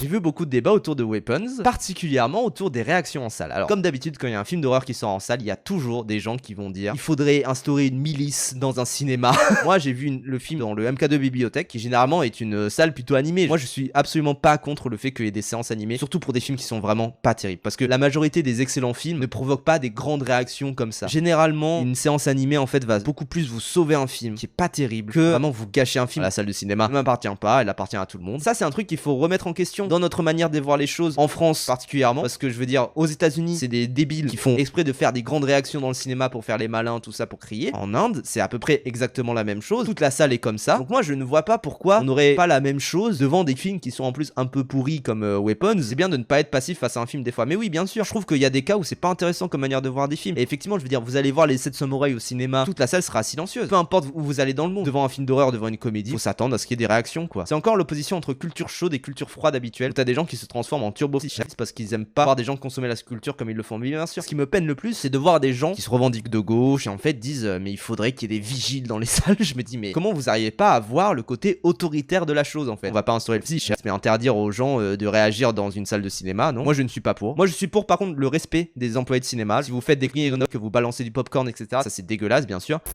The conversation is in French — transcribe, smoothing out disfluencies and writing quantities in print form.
J'ai vu beaucoup de débats autour de Weapons, particulièrement autour des réactions en salle. Alors, comme d'habitude, quand il y a un film d'horreur qui sort en salle, il y a toujours des gens qui vont dire il faudrait instaurer une milice dans un cinéma. Moi, j'ai vu le film dans le MK2 Bibliothèque, qui généralement est une salle plutôt animée. Moi, je suis absolument pas contre le fait qu'il y ait des séances animées, surtout pour des films qui sont vraiment pas terribles. Parce que la majorité des excellents films ne provoquent pas des grandes réactions comme ça. Généralement, une séance animée, en fait, va beaucoup plus vous sauver un film qui est pas terrible que vraiment vous gâcher un film. La salle de cinéma ne m'appartient pas, elle appartient à tout le monde. Ça, c'est un truc qu'il faut remettre en question dans notre manière de voir les choses, en France particulièrement, parce que je veux dire, aux États-Unis, c'est des débiles qui font exprès de faire des grandes réactions dans le cinéma pour faire les malins, tout ça, pour crier. En Inde, c'est à peu près exactement la même chose. Toute la salle est comme ça. Donc moi, je ne vois pas pourquoi on n'aurait pas la même chose devant des films qui sont en plus un peu pourris comme Weapons. C'est bien de ne pas être passif face à un film des fois. Mais oui, bien sûr, je trouve qu'il y a des cas où c'est pas intéressant comme manière de voir des films. Et effectivement, je veux dire, vous allez voir les 7 samouraïs au cinéma, toute la salle sera silencieuse. Peu importe où vous allez dans le monde, devant un film d'horreur, devant une comédie, faut s'attendre à ce qu'il y ait des réactions, quoi. C'est encore l'opposition entre culture chaude et culture froide habituelle. T'as des gens qui se transforment en turbo psychiatres parce qu'ils aiment pas voir des gens consommer la culture comme ils le font. Mais bien sûr, ce qui me peine le plus, c'est de voir des gens qui se revendiquent de gauche et en fait disent mais il faudrait qu'il y ait des vigiles dans les salles. Je me dis mais comment vous arrivez pas à voir le côté autoritaire de la chose en fait? On va pas instaurer le psychiatre, mais interdire aux gens de réagir dans une salle de cinéma, non? Moi je ne suis pas pour. Moi je suis pour par contre le respect des employés de cinéma. Si vous faites des cris que vous balancez du popcorn, etc., ça c'est dégueulasse bien sûr.